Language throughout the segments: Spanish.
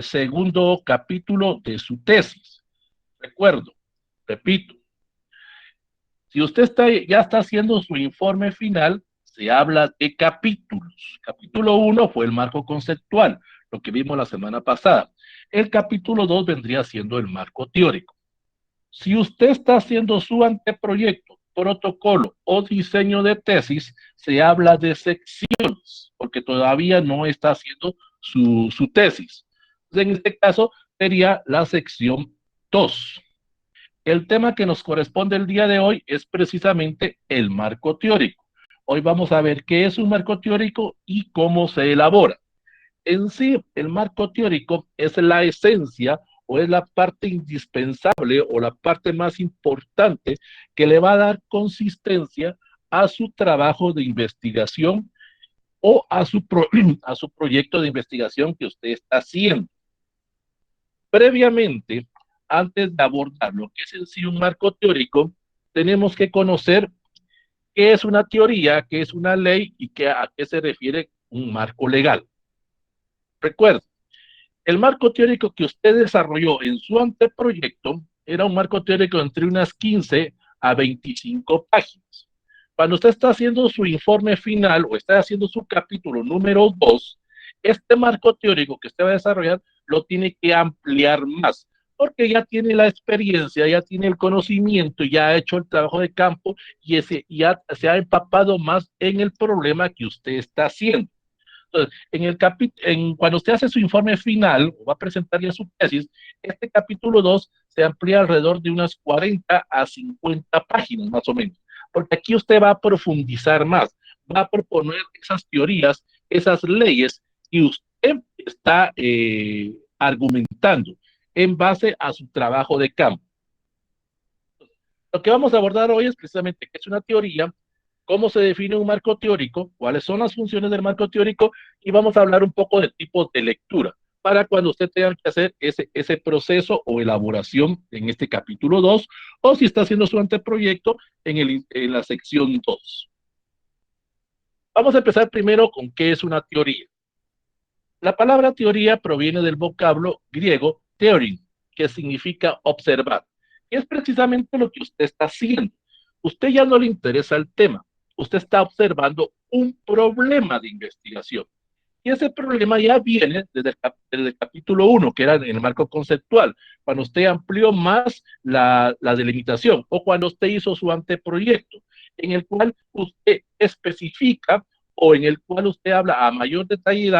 segundo capítulo de su tesis. Recuerdo, repito, si usted ya está haciendo su informe final, se habla de capítulos. Capítulo 1 fue el marco conceptual, lo que vimos la semana pasada. El capítulo 2 vendría siendo el marco teórico. Si usted está haciendo su anteproyecto, protocolo o diseño de tesis, se habla de secciones, porque todavía no está haciendo su tesis. En este caso, sería la sección 2. El tema que nos corresponde el día de hoy es precisamente el marco teórico. Hoy vamos a ver qué es un marco teórico y cómo se elabora. En sí, el marco teórico es la esencia o es la parte indispensable o la parte más importante que le va a dar consistencia a su trabajo de investigación o a su proyecto de investigación que usted está haciendo. Previamente, antes de abordar lo que es en sí un marco teórico, tenemos que conocer qué es una teoría, qué es una ley y a qué se refiere un marco legal. Recuerden, el marco teórico que usted desarrolló en su anteproyecto era un marco teórico entre unas 15 a 25 páginas. Cuando usted está haciendo su informe final o está haciendo su capítulo número 2, este marco teórico que usted va a desarrollar lo tiene que ampliar más, porque ya tiene la experiencia, ya tiene el conocimiento, ya ha hecho el trabajo de campo y ya se ha empapado más en el problema que usted está haciendo. Entonces, cuando usted hace su informe final o va a presentar ya su tesis, este capítulo 2 se amplía alrededor de unas 40 a 50 páginas más o menos, porque aquí usted va a profundizar más, va a proponer esas teorías, esas leyes que usted está argumentando en base a su trabajo de campo. Lo que vamos a abordar hoy es precisamente qué es una teoría, cómo se define un marco teórico, cuáles son las funciones del marco teórico y vamos a hablar un poco de tipos de lectura para cuando usted tenga que hacer ese proceso o elaboración en este capítulo 2 o si está haciendo su anteproyecto en la sección 2. Vamos a empezar primero con qué es una teoría. La palabra teoría proviene del vocablo griego theorin, que significa observar. Y es precisamente lo que usted está haciendo. Usted ya no le interesa el tema, usted está observando un problema de investigación. Y ese problema ya viene desde el capítulo 1, que era en el marco conceptual, cuando usted amplió más la delimitación o cuando usted hizo su anteproyecto, en el cual usted especifica o en el cual usted habla a mayor detalle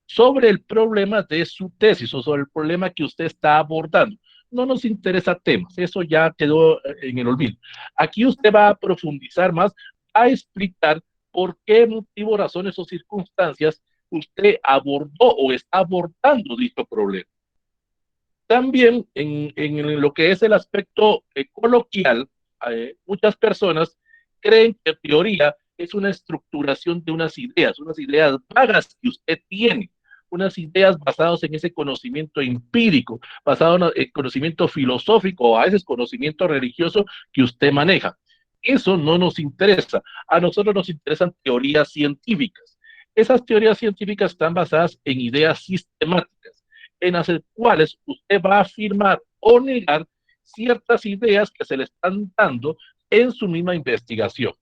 sobre el problema de su tesis o sobre el problema que usted está abordando. No nos interesa temas, eso ya quedó en el olvido. Aquí usted va a profundizar más, a explicar por qué motivo, razones o circunstancias usted abordó o está abordando dicho problema. También en lo que es el aspecto coloquial, muchas personas creen que teoría es una estructuración de unas ideas vagas que usted tiene, unas ideas basadas en ese conocimiento empírico, basado en el conocimiento filosófico o a veces conocimiento religioso que usted maneja. Eso no nos interesa. A nosotros nos interesan teorías científicas. Esas teorías científicas están basadas en ideas sistemáticas, en las cuales usted va a afirmar o negar ciertas ideas que se le están dando en su misma investigación.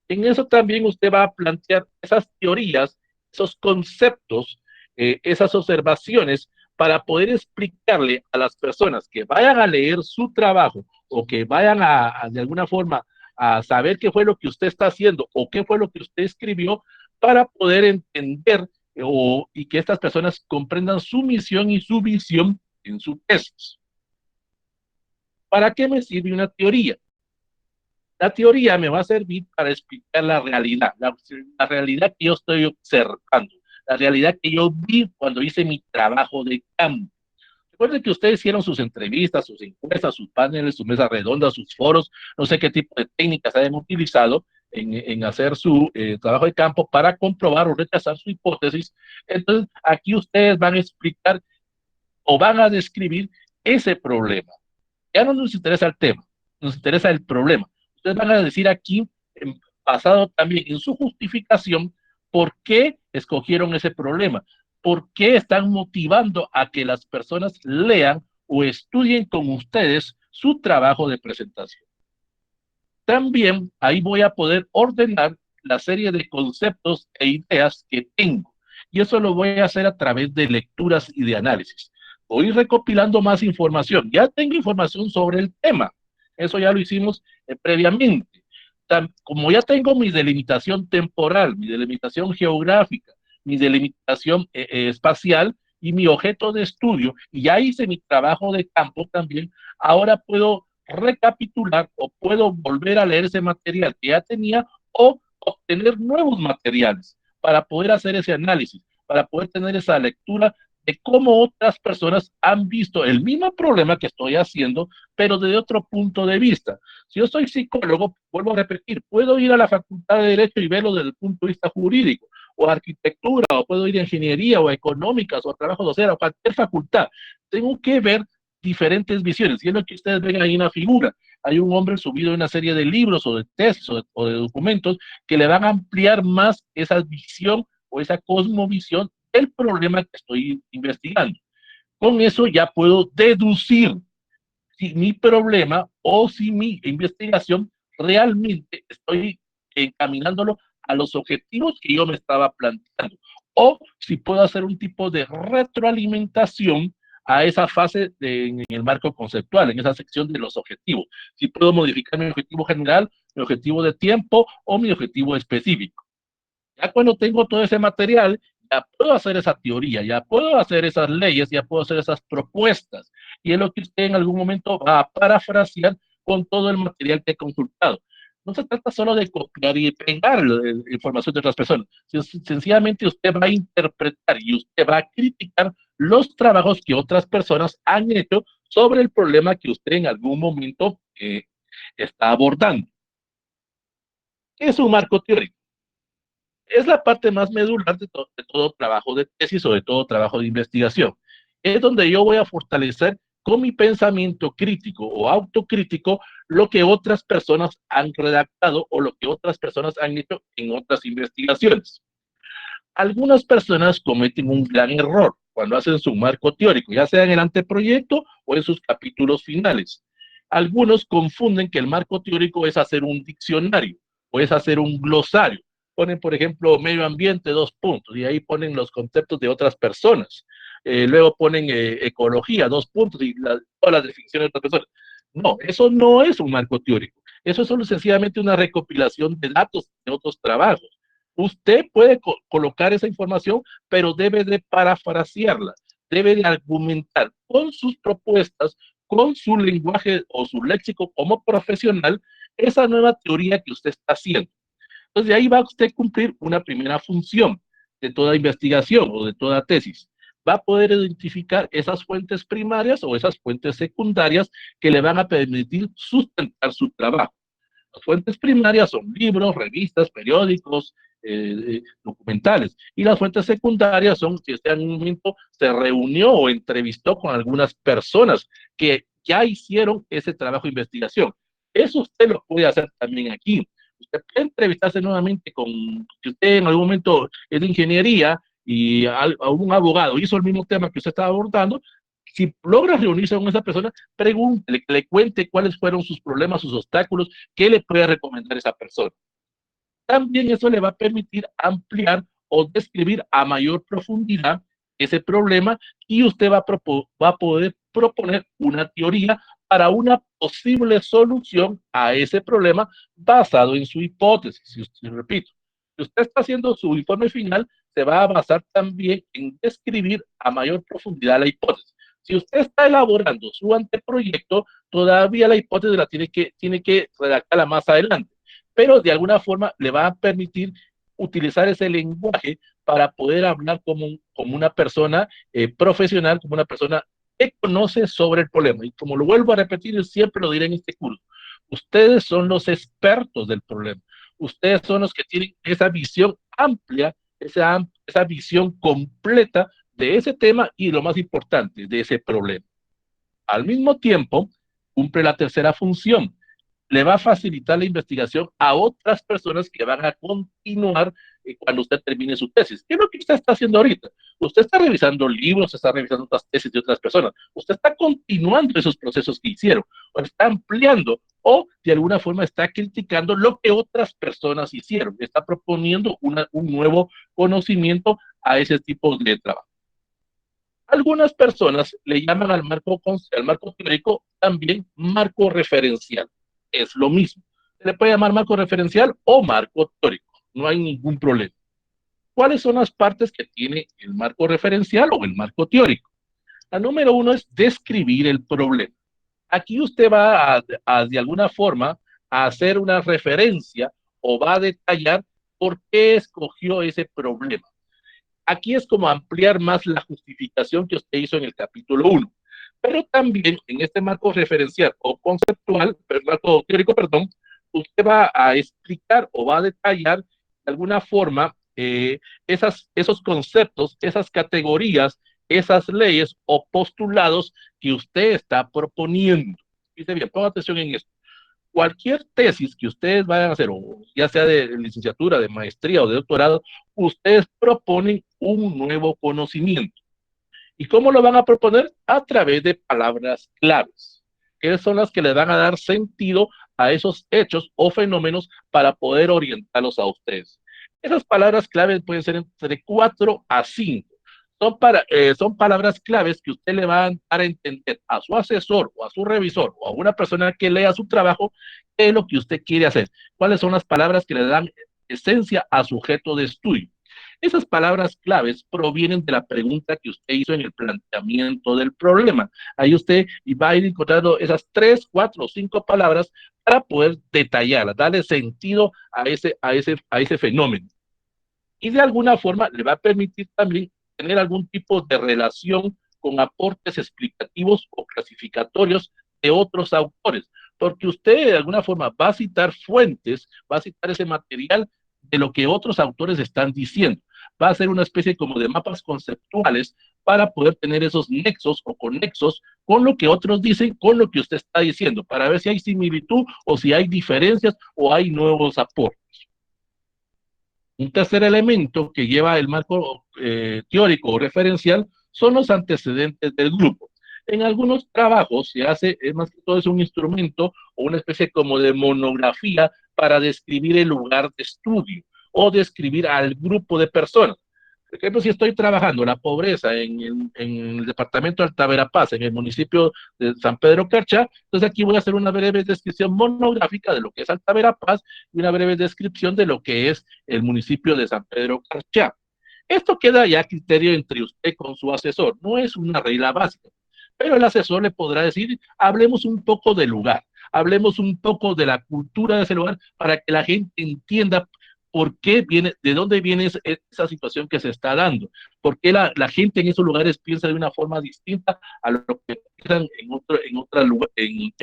En eso también usted va a plantear esas teorías, esos conceptos, esas observaciones para poder explicarle a las personas que vayan a leer su trabajo o que vayan de alguna forma a saber qué fue lo que usted está haciendo o qué fue lo que usted escribió para poder entender y que estas personas comprendan su misión y su visión en su tesis. ¿Para qué me sirve una teoría? La teoría me va a servir para explicar la realidad que yo estoy observando, la realidad que yo vi cuando hice mi trabajo de campo. Recuerden que ustedes hicieron sus entrevistas, sus encuestas, sus paneles, sus mesas redondas, sus foros, no sé qué tipo de técnicas hayan utilizado en hacer su trabajo de campo para comprobar o rechazar su hipótesis. Entonces, aquí ustedes van a explicar o van a describir ese problema. Ya no nos interesa el tema, nos interesa el problema. Ustedes van a decir aquí, basado también en su justificación, por qué escogieron ese problema, por qué están motivando a que las personas lean o estudien con ustedes su trabajo de presentación. También ahí voy a poder ordenar la serie de conceptos e ideas que tengo. Y eso lo voy a hacer a través de lecturas y de análisis. Voy recopilando más información. Ya tengo información sobre el tema. Eso ya lo hicimos previamente. Como ya tengo mi delimitación temporal, mi delimitación geográfica, mi delimitación espacial y mi objeto de estudio, y ya hice mi trabajo de campo también, ahora puedo recapitular o puedo volver a leer ese material que ya tenía o obtener nuevos materiales para poder hacer ese análisis, para poder tener esa lectura de cómo otras personas han visto el mismo problema que estoy haciendo, pero desde otro punto de vista. Si yo soy psicólogo, vuelvo a repetir, puedo ir a la Facultad de Derecho y verlo desde el punto de vista jurídico, o arquitectura, o puedo ir a ingeniería, o a económicas, o a trabajo social, o cualquier facultad. Tengo que ver diferentes visiones. Y es lo que ustedes ven ahí en la figura. Hay un hombre subido en una serie de libros o de tesis o de documentos que le van a ampliar más esa visión o esa cosmovisión del problema que estoy investigando. Con eso ya puedo deducir si mi problema o si mi investigación realmente estoy encaminándolo a los objetivos que yo me estaba planteando. O si puedo hacer un tipo de retroalimentación a esa fase en el marco conceptual, en esa sección de los objetivos. Si puedo modificar mi objetivo general, mi objetivo de tiempo o mi objetivo específico. Ya cuando tengo todo ese material, ya puedo hacer esa teoría, ya puedo hacer esas leyes, ya puedo hacer esas propuestas. Y es lo que usted en algún momento va a parafrasear con todo el material que he consultado. No se trata solo de copiar y pegar información de otras personas. Sencillamente usted va a interpretar y usted va a criticar los trabajos que otras personas han hecho sobre el problema que usted en algún momento está abordando. ¿Qué es un marco teórico? Es la parte más medular de todo trabajo de tesis o de todo trabajo de investigación. Es donde yo voy a fortalecer con mi pensamiento crítico o autocrítico lo que otras personas han redactado o lo que otras personas han hecho en otras investigaciones. Algunas personas cometen un gran error cuando hacen su marco teórico, ya sea en el anteproyecto o en sus capítulos finales. Algunos confunden que el marco teórico es hacer un diccionario o es hacer un glosario. Ponen, por ejemplo, medio ambiente, 2 puntos, y ahí ponen los conceptos de otras personas. Luego ponen ecología, 2 puntos, y todas las definiciones de otras personas. No, eso no es un marco teórico. Eso es solo sencillamente una recopilación de datos de otros trabajos. Usted puede colocar esa información, pero debe de parafrasearla, debe de argumentar con sus propuestas, con su lenguaje o su léxico como profesional, esa nueva teoría que usted está haciendo. Entonces, de ahí va usted a cumplir una primera función de toda investigación o de toda tesis. Va a poder identificar esas fuentes primarias o esas fuentes secundarias que le van a permitir sustentar su trabajo. Las fuentes primarias son libros, revistas, periódicos, documentales. Y las fuentes secundarias son si usted en un momento se reunió o entrevistó con algunas personas que ya hicieron ese trabajo de investigación. Eso usted lo puede hacer también aquí. Usted puede entrevistarse nuevamente con, si usted en algún momento es de ingeniería y a un abogado hizo el mismo tema que usted estaba abordando, si logra reunirse con esa persona, pregúntele, que le cuente cuáles fueron sus problemas, sus obstáculos, qué le puede recomendar esa persona. También eso le va a permitir ampliar o describir a mayor profundidad ese problema y usted va a poder proponer una teoría para una posible solución a ese problema basado en su hipótesis. Y repito, si usted está haciendo su informe final, se va a basar también en describir a mayor profundidad la hipótesis. Si usted está elaborando su anteproyecto, todavía la hipótesis la tiene que redactarla más adelante, pero de alguna forma le va a permitir utilizar ese lenguaje para poder hablar como una persona profesional, como una persona que conoce sobre el problema. Y como lo vuelvo a repetir, siempre lo diré en este curso, ustedes son los expertos del problema. Ustedes son los que tienen esa visión amplia, esa visión completa de ese tema y lo más importante, de ese problema. Al mismo tiempo, cumple la tercera función, le va a facilitar la investigación a otras personas que van a continuar cuando usted termine su tesis. ¿Qué es lo que usted está haciendo ahorita? Usted está revisando libros, está revisando otras tesis de otras personas. Usted está continuando esos procesos que hicieron, o está ampliando, o de alguna forma está criticando lo que otras personas hicieron. Está proponiendo un nuevo conocimiento a ese tipo de trabajo. Algunas personas le llaman al marco teórico también marco referencial. Es lo mismo. Se le puede llamar marco referencial o marco teórico. No hay ningún problema. ¿Cuáles son las partes que tiene el marco referencial o el marco teórico? La número uno es describir el problema. Aquí usted va de alguna forma a hacer una referencia o va a detallar por qué escogió ese problema. Aquí es como ampliar más la justificación que usted hizo en el capítulo 1. Pero también en este marco referencial o conceptual, marco teórico, perdón, usted va a explicar o va a detallar de alguna forma esos conceptos, esas categorías, esas leyes o postulados que usted está proponiendo. Dice bien, ponga atención en esto. Cualquier tesis que ustedes vayan a hacer, o ya sea de licenciatura, de maestría o de doctorado, ustedes proponen un nuevo conocimiento. ¿Y cómo lo van a proponer? A través de palabras claves, que son las que le van a dar sentido a esos hechos o fenómenos para poder orientarlos a ustedes. Esas palabras claves pueden ser entre 4 a 5. Son palabras claves que usted le va a dar a entender a su asesor o a su revisor o a una persona que lea su trabajo qué es lo que usted quiere hacer, cuáles son las palabras que le dan esencia a su objeto de estudio. Esas palabras claves provienen de la pregunta que usted hizo en el planteamiento del problema. Ahí usted va a ir encontrando esas 3, 4 o 5 palabras para poder detallarlas, darle sentido a ese fenómeno. Y de alguna forma le va a permitir también tener algún tipo de relación con aportes explicativos o clasificatorios de otros autores, porque usted de alguna forma va a citar fuentes, va a citar ese material de lo que otros autores están diciendo. Va a ser una especie como de mapas conceptuales para poder tener esos nexos o conexos con lo que otros dicen, con lo que usted está diciendo, para ver si hay similitud o si hay diferencias o hay nuevos aportes. Un tercer elemento que lleva el marco teórico o referencial son los antecedentes del grupo. En algunos trabajos se hace, es más que todo es un instrumento o una especie como de monografía para describir el lugar de estudio o describir al grupo de personas. Por ejemplo, si estoy trabajando la pobreza en el departamento de Alta Verapaz, en el municipio de San Pedro Carchá, entonces aquí voy a hacer una breve descripción monográfica de lo que es Alta Verapaz y una breve descripción de lo que es el municipio de San Pedro Carchá. Esto queda ya a criterio entre usted con su asesor, no es una regla básica, pero el asesor le podrá decir, hablemos un poco del lugar, hablemos un poco de la cultura de ese lugar para que la gente entienda por qué viene, de dónde viene esa situación que se está dando, por qué la gente en esos lugares piensa de una forma distinta a lo que piensan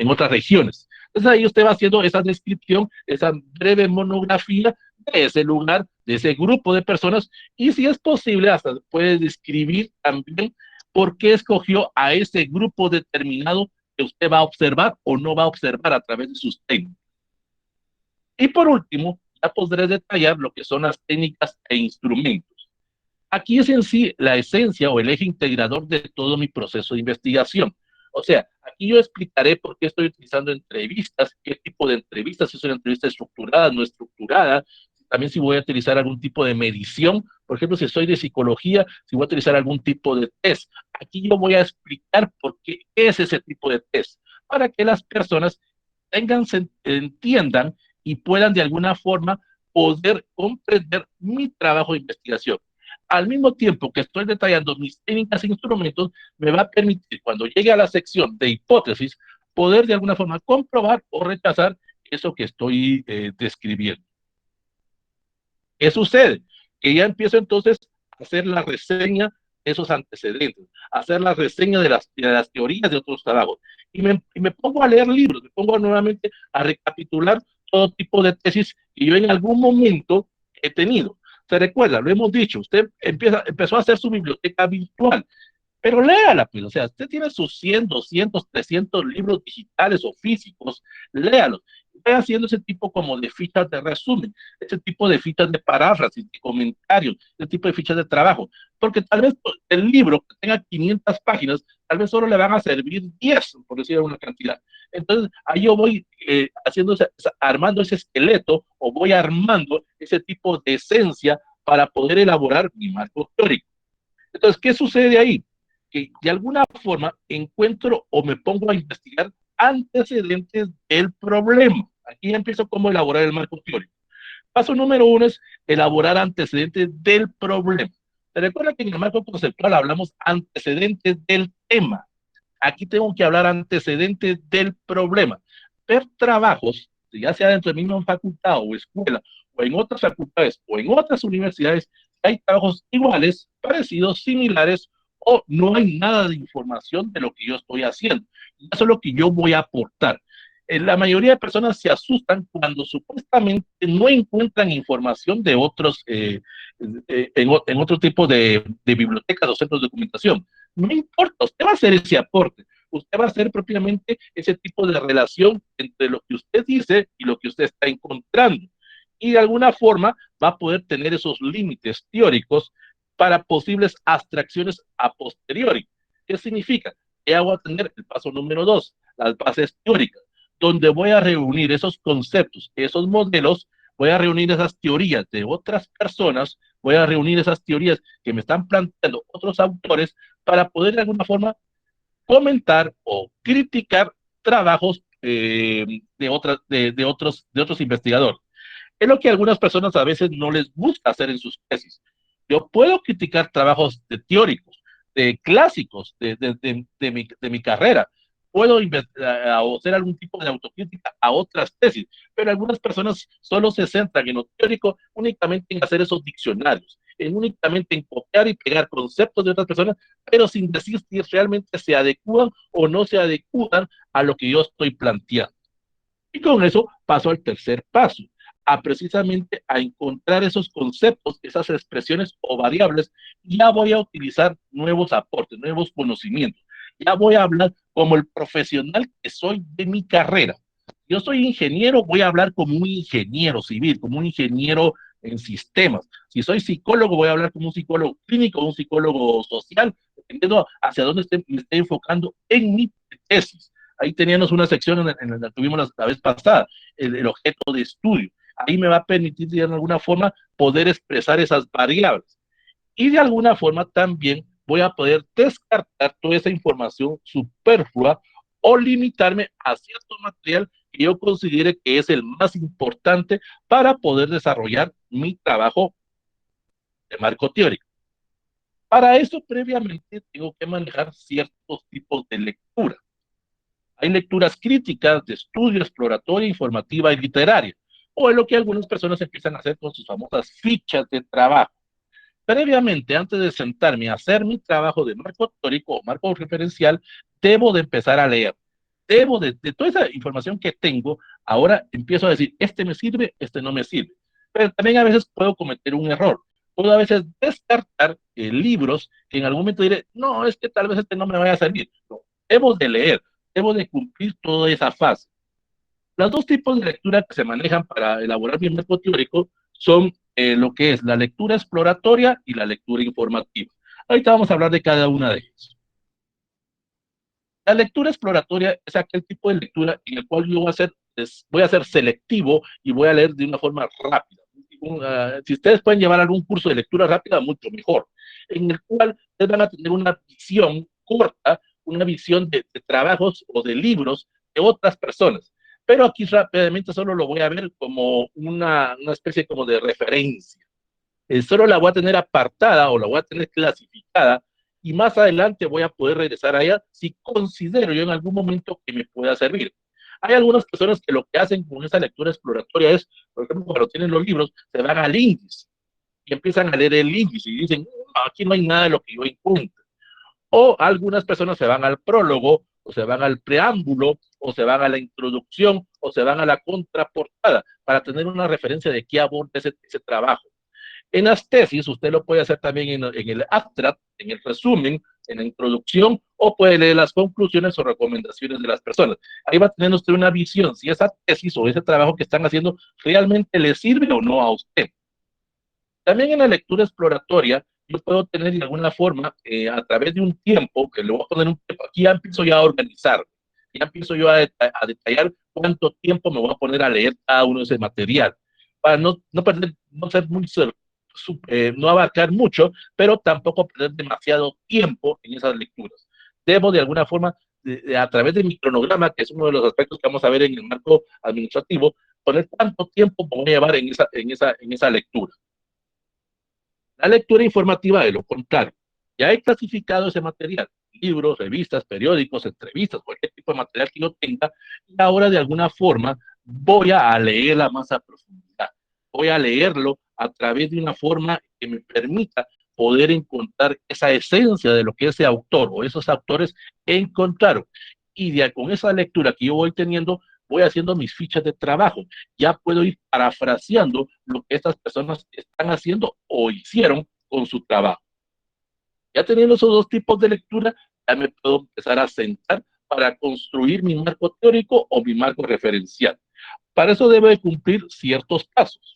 en otras regiones. Entonces ahí usted va haciendo esa descripción, esa breve monografía de ese lugar, de ese grupo de personas, y si es posible, hasta puede describir también por qué escogió a ese grupo determinado que usted va a observar o no va a observar a través de sus técnicas. Y por último, ya podré detallar lo que son las técnicas e instrumentos. Aquí es en sí la esencia o el eje integrador de todo mi proceso de investigación. O sea, aquí yo explicaré por qué estoy utilizando entrevistas, qué tipo de entrevistas, si es una entrevista estructurada, no estructurada, también si voy a utilizar algún tipo de medición, por ejemplo, si soy de psicología, si voy a utilizar algún tipo de test. Aquí yo voy a explicar por qué es ese tipo de test, para que las personas entiendan y puedan de alguna forma poder comprender mi trabajo de investigación. Al mismo tiempo que estoy detallando mis técnicas e instrumentos, me va a permitir, cuando llegue a la sección de hipótesis, poder de alguna forma comprobar o rechazar eso que estoy describiendo. ¿Qué sucede? Que ya empiezo entonces a hacer la reseña de esos antecedentes, a hacer la reseña de las teorías de otros trabajos. Y me pongo a leer libros, me pongo nuevamente a recapitular todo tipo de tesis que yo en algún momento he tenido. Se recuerda, lo hemos dicho, usted empezó a hacer su biblioteca virtual. pero léala, pues, o sea, usted tiene sus 100, 200, 300 libros digitales o físicos, léalos. Vaya haciendo ese tipo como de fichas de resumen, ese tipo de fichas de paráfrasis, de comentarios, ese tipo de fichas de trabajo, porque tal vez el libro que tenga 500 páginas, tal vez solo le van a servir 10, por decir una cantidad. Entonces, ahí yo voy haciendo, armando ese esqueleto o voy armando ese tipo de esencia para poder elaborar mi marco teórico. Entonces, ¿qué sucede ahí? Que de alguna forma encuentro o me pongo a investigar antecedentes del problema. Aquí ya empiezo cómo elaborar el marco teórico. Paso número uno es elaborar antecedentes del problema. ¿Se recuerda que en el marco conceptual hablamos antecedentes del tema? Aquí tengo que hablar antecedentes del problema. Ver trabajos, ya sea dentro de mi misma facultad o escuela, o en otras facultades o en otras universidades, hay trabajos iguales, parecidos, similares, o no hay nada de información de lo que yo estoy haciendo. Eso es lo que yo voy a aportar. La mayoría de personas se asustan cuando supuestamente no encuentran información de otros, en otro tipo de bibliotecas o centros de documentación. No importa, usted va a hacer ese aporte, usted va a hacer propiamente ese tipo de relación entre lo que usted dice y lo que usted está encontrando. Y de alguna forma va a poder tener esos límites teóricos para posibles abstracciones a posteriori. ¿Qué significa? Ya voy a tener el paso número dos, las bases teóricas, donde voy a reunir esos conceptos, esos modelos, voy a reunir esas teorías de otras personas, voy a reunir esas teorías que me están planteando otros autores para poder de alguna forma comentar o criticar trabajos de otros investigadores. Es lo que a algunas personas a veces no les gusta hacer en sus tesis. Yo puedo criticar trabajos de teóricos, de clásicos de mi carrera. Puedo hacer algún tipo de autocrítica a otras tesis, pero algunas personas solo se centran en lo teórico únicamente en hacer esos diccionarios, en únicamente en copiar y pegar conceptos de otras personas, pero sin decir si realmente se adecuan o no se adecuan a lo que yo estoy planteando. Y con eso paso al tercer paso, a precisamente a encontrar esos conceptos, esas expresiones o variables. Ya voy a utilizar nuevos aportes, nuevos conocimientos. Ya voy a hablar como el profesional que soy de mi carrera. Yo soy ingeniero, voy a hablar como un ingeniero civil, como un ingeniero en sistemas. Si soy psicólogo, voy a hablar como un psicólogo clínico, un psicólogo social, dependiendo hacia dónde me esté enfocando en mi tesis. Ahí teníamos una sección en la que tuvimos la vez pasada, el objeto de estudio. Ahí me va a permitir de alguna forma poder expresar esas variables. Y de alguna forma también voy a poder descartar toda esa información superflua o limitarme a cierto material que yo considere que es el más importante para poder desarrollar mi trabajo de marco teórico. Para eso, previamente, tengo que manejar ciertos tipos de lectura. Hay lecturas críticas de estudio, exploratoria, informativa y literaria, o es lo que algunas personas empiezan a hacer con sus famosas fichas de trabajo. Previamente, antes de sentarme a hacer mi trabajo de marco teórico o marco referencial, debo de empezar a leer. Debo de toda esa información que tengo, ahora empiezo a decir, este me sirve, este no me sirve. Pero también a veces puedo cometer un error. Puedo a veces descartar libros que en algún momento diré, no, es que tal vez este no me vaya a servir. No, debo de leer, debo de cumplir toda esa fase. Los dos tipos de lectura que se manejan para elaborar mi método teórico son lo que es la lectura exploratoria y la lectura informativa. Ahorita vamos a hablar de cada una de ellas. La lectura exploratoria es aquel tipo de lectura en el cual yo voy a ser selectivo y voy a leer de una forma rápida. Si ustedes pueden llevar algún curso de lectura rápida, mucho mejor, en el cual ustedes van a tener una visión corta, una visión de trabajos o de libros de otras personas. Pero aquí rápidamente solo lo voy a ver como una especie como de referencia. Solo la voy a tener apartada o la voy a tener clasificada y más adelante voy a poder regresar a ella si considero yo en algún momento que me pueda servir. Hay algunas personas que lo que hacen con esa lectura exploratoria es, por ejemplo, cuando tienen los libros, se van al índice y empiezan a leer el índice y dicen, aquí no hay nada de lo que yo encuentro. O algunas personas se van al prólogo, o se van al preámbulo, o se van a la introducción, o se van a la contraportada para tener una referencia de qué aborda ese trabajo. En las tesis, usted lo puede hacer también en el abstract, en el resumen, en la introducción, o puede leer las conclusiones o recomendaciones de las personas. Ahí va a tener usted una visión si esa tesis o ese trabajo que están haciendo realmente le sirve o no a usted. También en la lectura exploratoria, yo puedo tener de alguna forma, a través de un tiempo, que le voy a poner un tiempo, aquí ya empiezo ya a organizar, ya empiezo yo a detallar cuánto tiempo me voy a poner a leer cada uno de ese material, para no perder, no ser muy, no abarcar mucho, pero tampoco perder demasiado tiempo en esas lecturas. Debo de alguna forma, a través de mi cronograma, que es uno de los aspectos que vamos a ver en el marco administrativo, poner cuánto tiempo me voy a llevar en esa lectura. La lectura informativa, de lo contrario, ya he clasificado ese material, libros, revistas, periódicos, entrevistas, cualquier tipo de material que yo tenga, y ahora de alguna forma voy a leerla más a profundidad. Voy a leerlo a través de una forma que me permita poder encontrar esa esencia de lo que ese autor o esos autores encontraron. Y con esa lectura que yo voy teniendo, voy haciendo mis fichas de trabajo. Ya puedo ir parafraseando lo que estas personas están haciendo o hicieron con su trabajo. Ya teniendo esos dos tipos de lectura, ya me puedo empezar a sentar para construir mi marco teórico o mi marco referencial. Para eso debe cumplir ciertos pasos.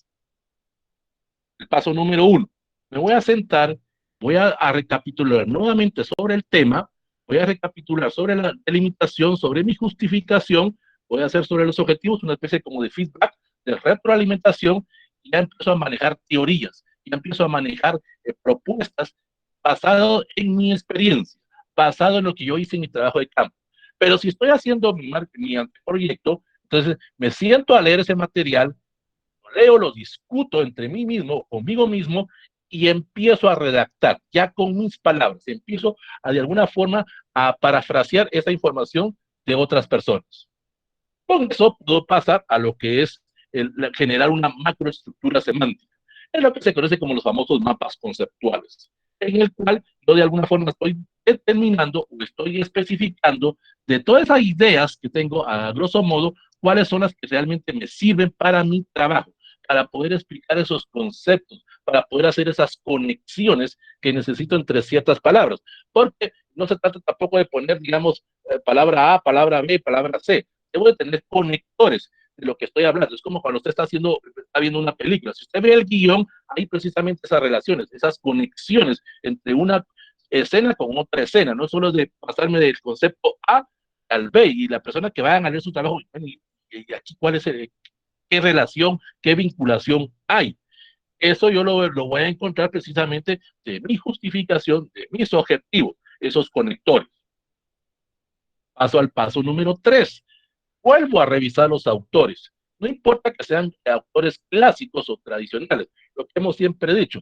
El paso número uno, me voy a sentar, voy a recapitular nuevamente sobre el tema, voy a recapitular sobre la delimitación, sobre mi justificación, voy a hacer sobre los objetivos una especie como de feedback, de retroalimentación, y ya empiezo a manejar teorías, ya empiezo a manejar propuestas basado en mi experiencia, basado en lo que yo hice en mi trabajo de campo. Pero si estoy haciendo mi anteproyecto, entonces me siento a leer ese material, leo, lo discuto entre mí mismo, conmigo mismo, y empiezo a redactar ya con mis palabras, empiezo a de alguna forma a parafrasear esa información de otras personas. Con eso puedo pasar a lo que es generar una macroestructura semántica. Es lo que se conoce como los famosos mapas conceptuales, en el cual yo de alguna forma estoy determinando o estoy especificando de todas esas ideas que tengo, a grosso modo, cuáles son las que realmente me sirven para mi trabajo, para poder explicar esos conceptos, para poder hacer esas conexiones que necesito entre ciertas palabras. Porque no se trata tampoco de poner, digamos, palabra A, palabra B, palabra C. Debo de tener conectores de lo que estoy hablando. Es como cuando usted está viendo una película. Si usted ve el guión, hay precisamente esas relaciones, esas conexiones entre una escena con otra escena. No solo de pasarme del concepto A al B y la persona que vayan a leer su trabajo, y aquí cuál es qué relación, qué vinculación hay. Eso yo lo voy a encontrar precisamente de mi justificación, de mis objetivos, esos conectores. Paso al paso número 3. Vuelvo a revisar los autores. No importa que sean autores clásicos o tradicionales, lo que hemos siempre dicho.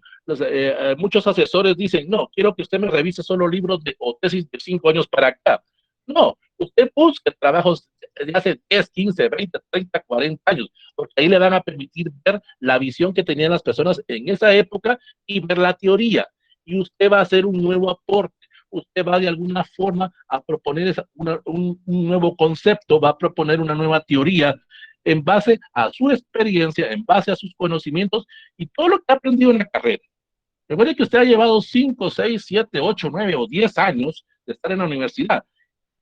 Muchos asesores dicen, no, quiero que usted me revise solo libros o tesis de 5 años para acá. No, usted busque trabajos de hace 10, 15, 20, 30, 40 años, porque ahí le van a permitir ver la visión que tenían las personas en esa época y ver la teoría. Y usted va a hacer un nuevo aporte, usted va de alguna forma a proponer un nuevo concepto, va a proponer una nueva teoría en base a su experiencia, en base a sus conocimientos y todo lo que ha aprendido en la carrera. Recuerde que usted ha llevado 5, 6, 7, 8, 9 o 10 años de estar en la universidad.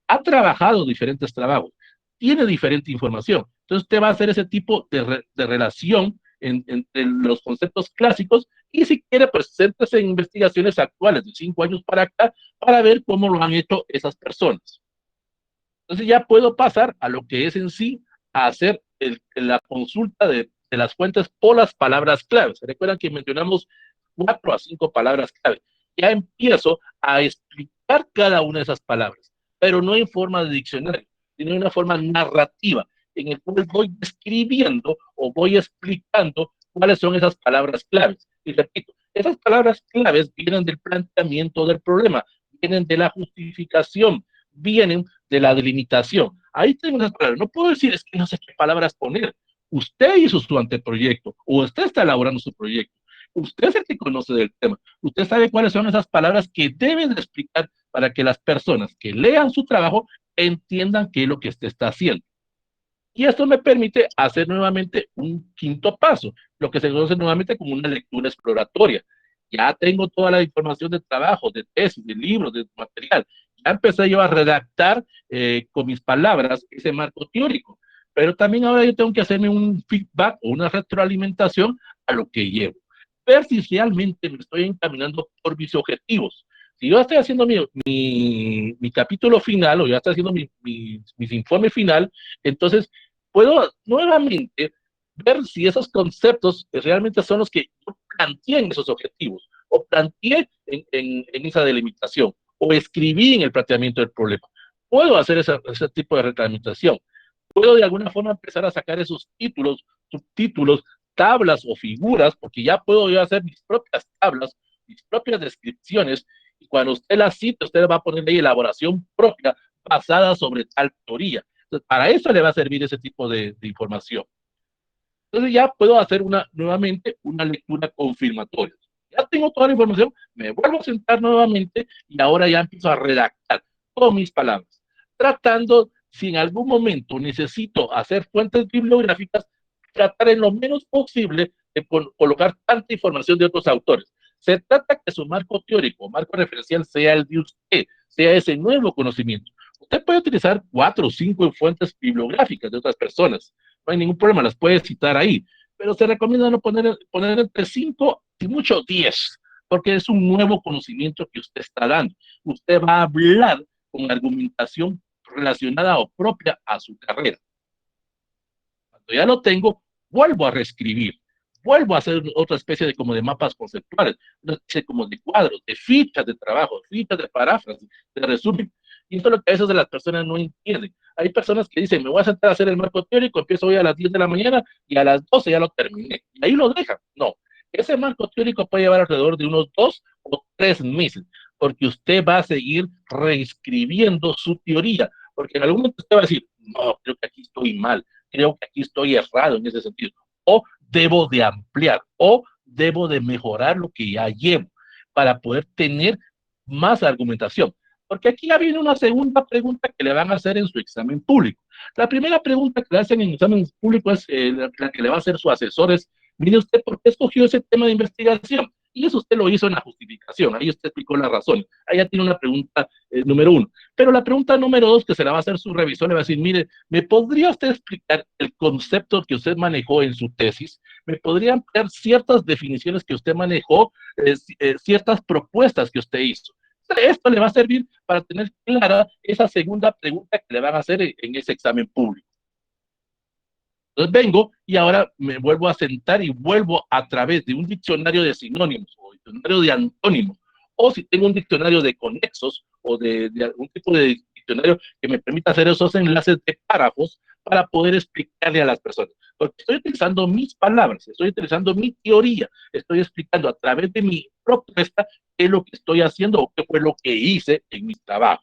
Ha trabajado diferentes trabajos, tiene diferente información. Entonces usted va a hacer ese tipo de relación entre los conceptos clásicos y si quiere, pues céntrese en investigaciones actuales de 5 años para acá para ver cómo lo han hecho esas personas. Entonces ya puedo pasar a lo que es en sí a hacer la consulta de las fuentes por las palabras claves. Recuerdan que mencionamos 4 a 5 palabras clave. Ya empiezo a explicar cada una de esas palabras, pero no en forma de diccionario, sino en una forma narrativa, en el cual voy describiendo o voy explicando cuáles son esas palabras claves. Y repito, esas palabras claves vienen del planteamiento del problema, vienen de la justificación, vienen de la delimitación. Ahí tengo esas palabras. No puedo decir, es que no sé qué palabras poner. Usted hizo su anteproyecto o usted está elaborando su proyecto. Usted es el que conoce del tema. Usted sabe cuáles son esas palabras que deben de explicar para que las personas que lean su trabajo entiendan qué es lo que usted está haciendo. Y esto me permite hacer nuevamente un quinto paso, lo que se conoce nuevamente como una lectura exploratoria. Ya tengo toda la información de trabajo, de tesis, de libros, de material. Ya empecé yo a redactar con mis palabras ese marco teórico. Pero también ahora yo tengo que hacerme un feedback o una retroalimentación a lo que llevo. Ver si realmente me estoy encaminando por mis objetivos. Si yo estoy haciendo mi capítulo final o ya estoy haciendo mis informe final, entonces puedo nuevamente ver si esos conceptos realmente son los que yo planteé en esos objetivos o planteé en esa delimitación o escribí en el planteamiento del problema. Puedo hacer ese tipo de reglamentación. Puedo de alguna forma empezar a sacar esos títulos, subtítulos, tablas o figuras, porque ya puedo yo hacer mis propias tablas, mis propias descripciones, y cuando usted las cite, usted va a poner ahí elaboración propia basada sobre tal teoría. Entonces, para eso le va a servir ese tipo de información. Entonces ya puedo hacer nuevamente una lectura confirmatoria. Ya tengo toda la información, me vuelvo a sentar nuevamente y ahora ya empiezo a redactar con mis palabras, tratando, si en algún momento necesito hacer fuentes bibliográficas, tratar en lo menos posible de colocar tanta información de otros autores. Se trata que su marco teórico, marco referencial sea el de usted, sea ese nuevo conocimiento. Usted puede utilizar 4 o 5 fuentes bibliográficas de otras personas, no hay ningún problema, las puedes citar ahí, pero se recomienda no poner entre 5 y mucho 10, porque es un nuevo conocimiento que usted está dando. Usted va a hablar con argumentación relacionada o propia a su carrera. Cuando ya lo tengo, vuelvo a reescribir, vuelvo a hacer otra especie de como de mapas conceptuales, una especie como de cuadros, de fichas de trabajo, fichas de paráfrasis, de resumen. Y esto es lo que a veces las personas no entienden. Hay personas que dicen, me voy a sentar a hacer el marco teórico, empiezo hoy a las 10 de la mañana y a las 12 ya lo terminé. Y ahí lo dejan. No, ese marco teórico puede llevar alrededor de unos 2 o 3 meses, porque usted va a seguir reescribiendo su teoría, porque en algún momento usted va a decir, no, creo que aquí estoy mal, creo que aquí estoy errado en ese sentido, o debo de ampliar, o debo de mejorar lo que ya llevo para poder tener más argumentación. Porque aquí ya viene una segunda pregunta que le van a hacer en su examen público. La primera pregunta que le hacen en el examen público es la que le va a hacer su asesor es, mire usted, ¿por qué escogió ese tema de investigación? Y eso usted lo hizo en la justificación, ahí usted explicó la razón. Ahí ya tiene una pregunta número 1. Pero la pregunta número 2 que se la va a hacer su revisor le va a decir, mire, ¿me podría usted explicar el concepto que usted manejó en su tesis? ¿Me podría ampliar ciertas definiciones que usted manejó, ciertas propuestas que usted hizo? Esto le va a servir para tener clara esa segunda pregunta que le van a hacer en ese examen público. Entonces vengo y ahora me vuelvo a sentar y vuelvo a través de un diccionario de sinónimos o diccionario de antónimos, o si tengo un diccionario de conexos o de algún tipo de diccionario que me permita hacer esos enlaces de párrafos para poder explicarle a las personas. Porque estoy utilizando mis palabras, estoy utilizando mi teoría, estoy explicando a través de mi propuesta qué es lo que estoy haciendo o qué fue lo que hice en mi trabajo.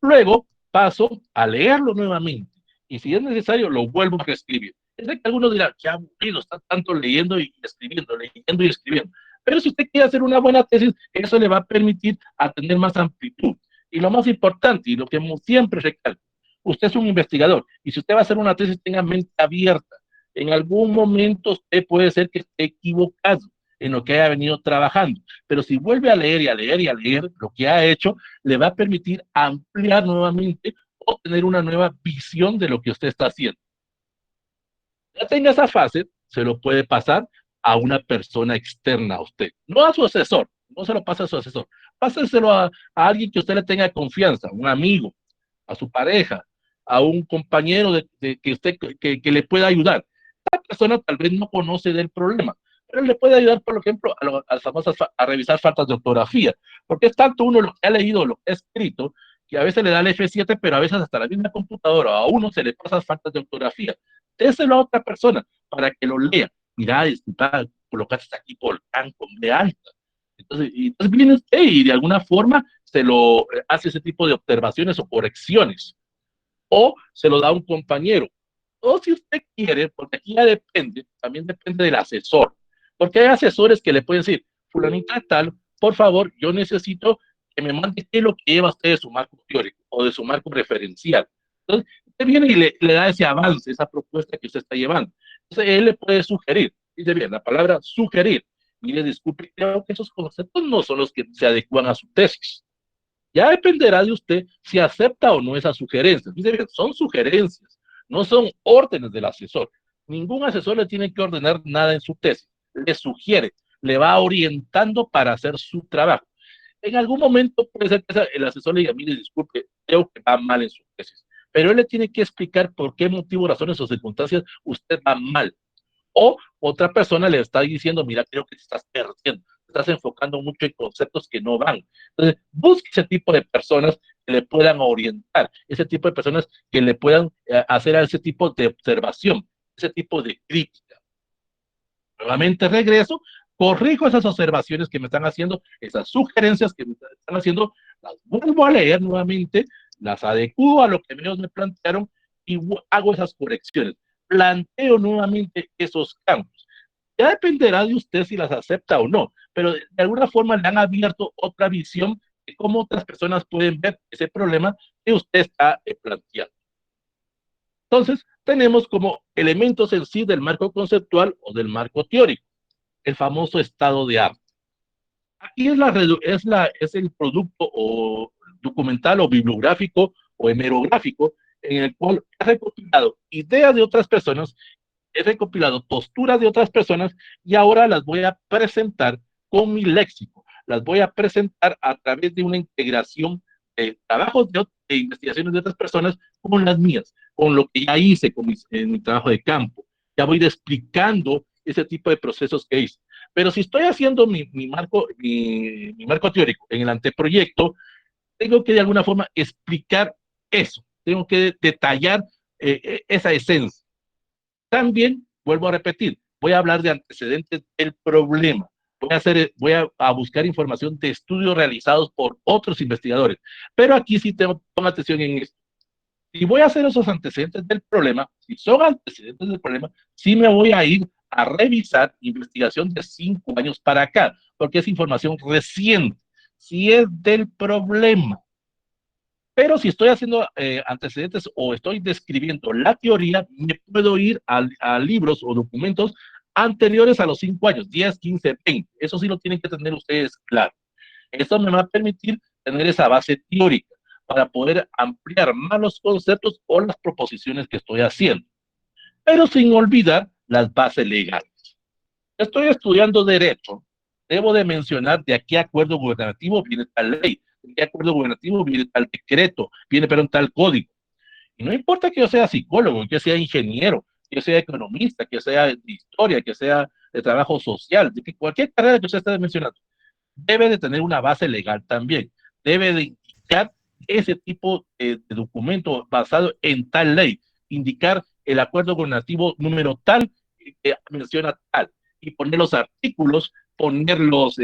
Luego paso a leerlo nuevamente y si es necesario lo vuelvo a reescribir. Es de que algunos dirán, qué aburrido, está tanto leyendo y escribiendo, leyendo y escribiendo. Pero si usted quiere hacer una buena tesis, eso le va a permitir a tener más amplitud. Y lo más importante, y lo que siempre recalco, usted es un investigador, y si usted va a hacer una tesis, tenga mente abierta. En algún momento usted puede ser que esté equivocado en lo que haya venido trabajando, pero si vuelve a leer y a leer y a leer lo que ha hecho, le va a permitir ampliar nuevamente o tener una nueva visión de lo que usted está haciendo. Ya tenga esa fase, se lo puede pasar a una persona externa a usted, no a su asesor, no se lo pasa a su asesor, pásenselo a alguien que usted le tenga confianza, un amigo, a su pareja, a un compañero que usted que le pueda ayudar. Esta persona tal vez no conoce del problema, pero le puede ayudar, por ejemplo, a las famosas a revisar faltas de ortografía, porque es tanto uno lo que ha leído, lo que ha escrito, que a veces le da el F7, pero a veces hasta la misma computadora, a uno se le pasa faltas de ortografía. Déselo a otra persona para que lo lea. Mira, disculpa, colocaste aquí volcán con B alta. Entonces viene usted y de alguna forma se lo hace ese tipo de observaciones o correcciones. O se lo da a un compañero. O si usted quiere, porque aquí ya depende, también depende del asesor. Porque hay asesores que le pueden decir, fulanita tal, por favor, yo necesito que me mande qué es lo que lleva usted de su marco teórico o de su marco referencial. Entonces, usted viene y le da ese avance, esa propuesta que usted está llevando. Entonces, él le puede sugerir, dice bien, la palabra sugerir. Mire, disculpe, creo que esos conceptos no son los que se adecuan a su tesis. Ya dependerá de usted si acepta o no esas sugerencias. Dice bien, son sugerencias, no son órdenes del asesor. Ningún asesor le tiene que ordenar nada en su tesis. Le sugiere, le va orientando para hacer su trabajo. En algún momento puede ser que el asesor le diga, mire, disculpe, creo que va mal en su tesis, pero él le tiene que explicar por qué motivo, razones o circunstancias usted va mal. O otra persona le está diciendo, mira, creo que te estás perdiendo, te estás enfocando mucho en conceptos que no van. Entonces, busque ese tipo de personas que le puedan orientar, ese tipo de personas que le puedan hacer ese tipo de observación, ese tipo de crítica. Nuevamente regreso, corrijo esas observaciones que me están haciendo, esas sugerencias que me están haciendo, las vuelvo a leer nuevamente, las adecuo a lo que ellos me plantearon y hago esas correcciones. Planteo nuevamente esos cambios. Ya dependerá de usted si las acepta o no, pero de alguna forma le han abierto otra visión de cómo otras personas pueden ver ese problema que usted está planteando. Entonces, tenemos como elementos en sí del marco conceptual o del marco teórico el famoso estado de arte. Aquí es el producto o documental o bibliográfico o hemerográfico en el cual he recopilado ideas de otras personas, he recopilado posturas de otras personas y ahora las voy a presentar con mi léxico. Las voy a presentar a través de una integración de trabajos de investigaciones de otras personas con las mías, con lo que ya hice en mi trabajo de campo. Ya voy a ir explicando ese tipo de procesos que hice. Pero si estoy haciendo mi marco teórico en el anteproyecto, tengo que de alguna forma explicar eso, tengo que detallar esa esencia. También, vuelvo a repetir, voy a hablar de antecedentes del problema. Voy a buscar información de estudios realizados por otros investigadores. Pero aquí sí tengo atención en esto. Si voy a hacer esos antecedentes del problema, si son antecedentes del problema, sí me voy a ir a revisar investigación de 5 años para acá, porque es información reciente. Si es del problema, pero si estoy haciendo antecedentes o estoy describiendo la teoría, me puedo ir a libros o documentos anteriores a los 5 años, 10, 15, 20. Eso sí lo tienen que tener ustedes claro. Eso me va a permitir tener esa base teórica para poder ampliar más los conceptos o las proposiciones que estoy haciendo, pero sin olvidar las bases legales. Estoy estudiando derecho, debo de mencionar de a qué acuerdo gubernativo viene tal ley, de qué acuerdo gubernativo viene tal decreto, viene pero tal código. Y no importa que yo sea psicólogo, que sea ingeniero, que sea economista, que sea de historia, que sea de trabajo social, de que cualquier carrera que usted esté mencionando, debe de tener una base legal también. Debe de indicar ese tipo de documento basado en tal ley, indicar el acuerdo gubernativo número tal que menciona tal, y poner los artículos, poner los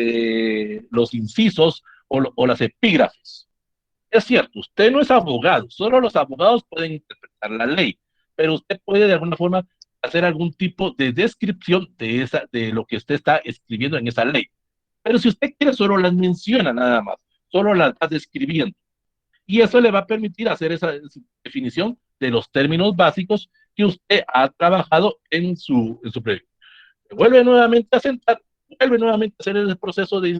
incisos o las epígrafes. Es cierto, usted no es abogado, solo los abogados pueden interpretar la ley, pero usted puede de alguna forma hacer algún tipo de descripción de lo que usted está escribiendo en esa ley. Pero si usted quiere, solo las menciona nada más, solo las va describiendo. Y eso le va a permitir hacer esa definición de los términos básicos que usted ha trabajado en su proyecto. Vuelve nuevamente a sentar, vuelve nuevamente a hacer ese proceso de